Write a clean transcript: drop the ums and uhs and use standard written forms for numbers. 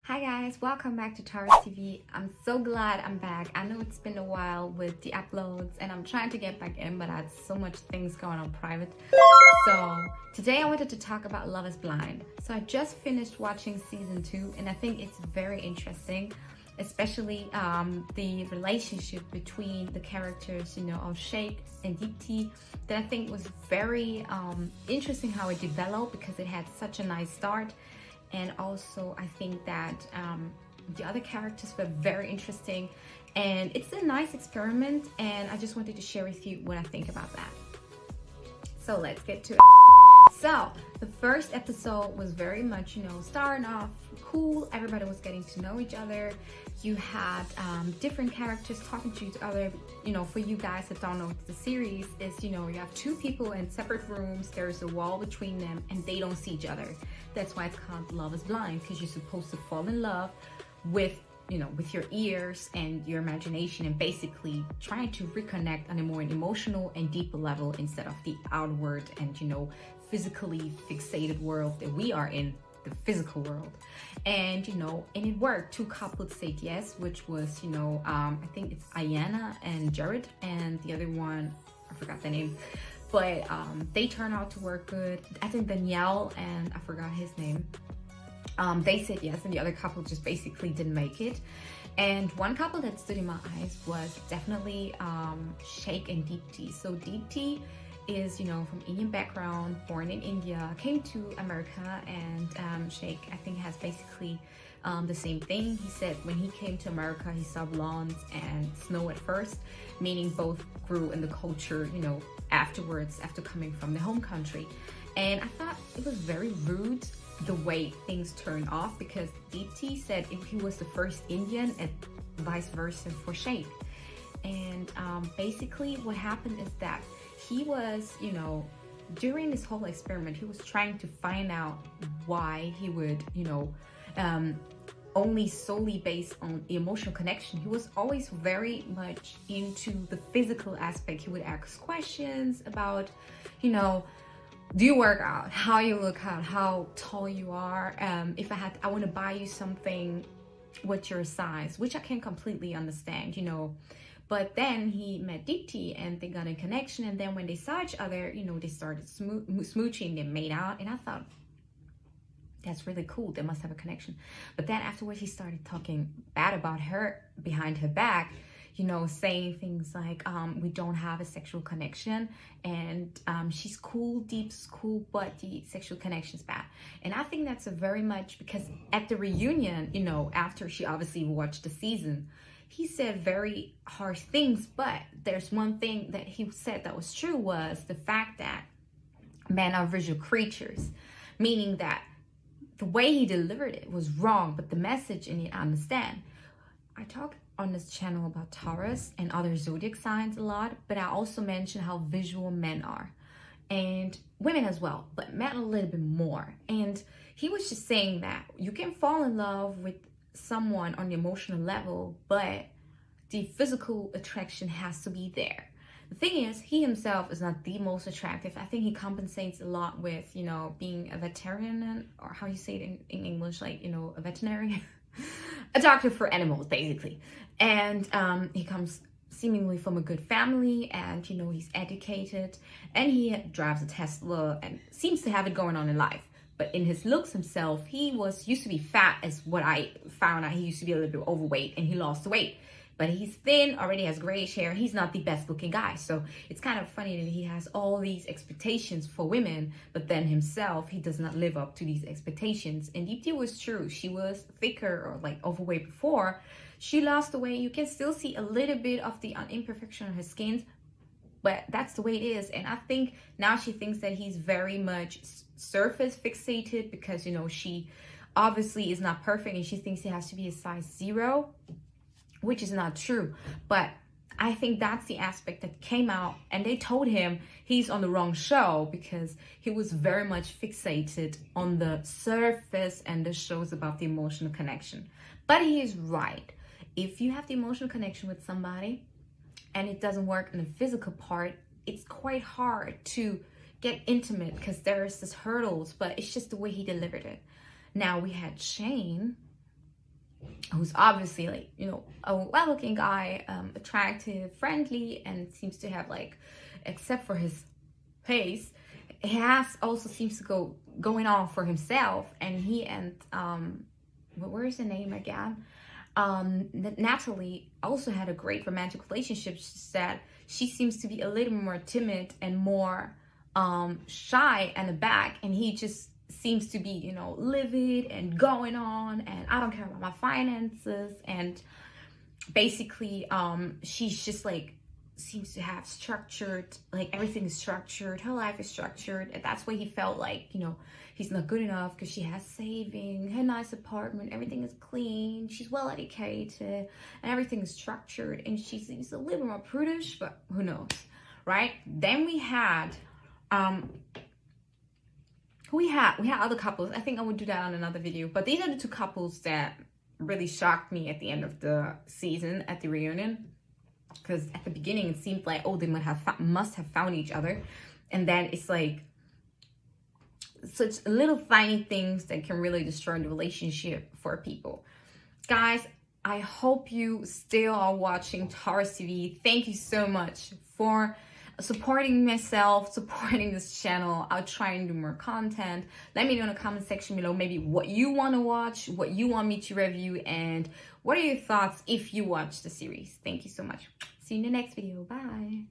Hi guys, welcome back to Taurus TV. I'm so glad I'm back. I know it's been a while with the uploads and I'm trying to get back in, but I had so much things going on private. So today I wanted to talk about Love is Blind. So I just finished watching season 2 and I think it's very interesting, especially the relationship between the characters, of Shake and Deepti, that I think was very interesting how it developed because it had such a nice start. And also I think that the other characters were very interesting and it's a nice experiment, and I just wanted to share with you what I think about that. So let's get to it. So the first episode was very much, starting off cool. Everybody was getting to know each other. You had different characters talking to each other. For you guys that don't know what the series is, you have two people in separate rooms. There's a wall between them and they don't see each other. That's why it's called Love is Blind, because you're supposed to fall in love with your ears and your imagination, and basically trying to reconnect on a more emotional and deeper level instead of the outward and physically fixated world that we are in, the physical world. And and it worked. Two couples said yes, which was I think it's Ayana and Jared, and the other one I forgot the name, but they turned out to work good. I think Danielle and I forgot his name, they said yes, and the other couple just basically didn't make it. And one couple that stood in my eyes was definitely Shake and Deepti. So Deepti is from Indian background, born in India, came to America, and Shake I think has basically the same thing. He said when he came to America he saw blondes and snow at first, meaning both grew in the culture afterwards, after coming from the home country. And I thought it was very rude the way things turned off, because Deepti said if he was the first Indian and vice versa for Shake. And basically what happened is that he was, during this whole experiment, he was trying to find out why he would, only solely based on the emotional connection. He was always very much into the physical aspect. He would ask questions about, do you work out, how you look out, how tall you are, if I want to buy you something, what's your size, which I can completely understand, But then he met Deepti and they got a connection, and then when they saw each other, they started smooching, they made out, and I thought, that's really cool, they must have a connection. But then afterwards he started talking bad about her behind her back, saying things like, we don't have a sexual connection, and she's cool, Deep's cool, but the sexual connection's bad. And I think that's a very much, because at the reunion, after she obviously watched the season, he said very harsh things, but there's one thing that he said that was true, was the fact that men are visual creatures, meaning that the way he delivered it was wrong, but the message in it I understand. I talk on this channel about Taurus and other zodiac signs a lot, but I also mention how visual men are, and women as well, but men a little bit more. And he was just saying that you can fall in love with someone on the emotional level, but the physical attraction has to be there. The thing is, he himself is not the most attractive. I think he compensates a lot with being a veterinarian, or how you say it in English, like a veterinarian a doctor for animals basically. And he comes seemingly from a good family, and he's educated, and he drives a Tesla and seems to have it going on in life. But in his looks himself, he used to be fat, as what I found out. He used to be a little bit overweight and he lost weight. But he's thin, already has grayish hair. He's not the best looking guy. So it's kind of funny that he has all these expectations for women, but then himself, he does not live up to these expectations. And Deepti was true. She was thicker or like overweight before. She lost the weight. You can still see a little bit of the imperfection on her skin, but that's the way it is. And I think now she thinks that he's very much surface fixated, because she obviously is not perfect, and she thinks he has to be a size 0, which is not true. But I think that's the aspect that came out, and they told him he's on the wrong show, because he was very much fixated on the surface and the shows about the emotional connection. But he is right. If you have the emotional connection with somebody and it doesn't work in the physical part, it's quite hard to get intimate, because there's this hurdles, but it's just the way he delivered it. Now we had Shane, who's obviously like, you know, a well-looking guy, attractive, friendly, and seems to have like, except for his face, he has also seems to going on for himself. And he and where's the name again? Natalie also had a great romantic relationship. She said she seems to be a little more timid and more shy and aback, and he just seems to be, you know, livid and going on, and I don't care about my finances. And basically she's just like, seems to have structured, like everything is structured, her life is structured, and that's why he felt like, you know, he's not good enough, because she has saving, her nice apartment, everything is clean, she's well educated, and everything is structured, and she seems a little more prudish, but who knows, right? Then we had other couples. I think I would do that on another video, but these are the two couples that really shocked me at the end of the season at the reunion. Because at the beginning it seemed like, oh, they must have found each other, and then it's like such little tiny things that can really destroy the relationship for people. Guys, I hope you still are watching Taurus TV. Thank you so much for supporting myself, supporting this channel. I'll try and do more content. Let me know in the comment section below maybe what you want to watch, what you want me to review, and what are your thoughts if you watch the series. Thank you so much. See you in the next video. Bye.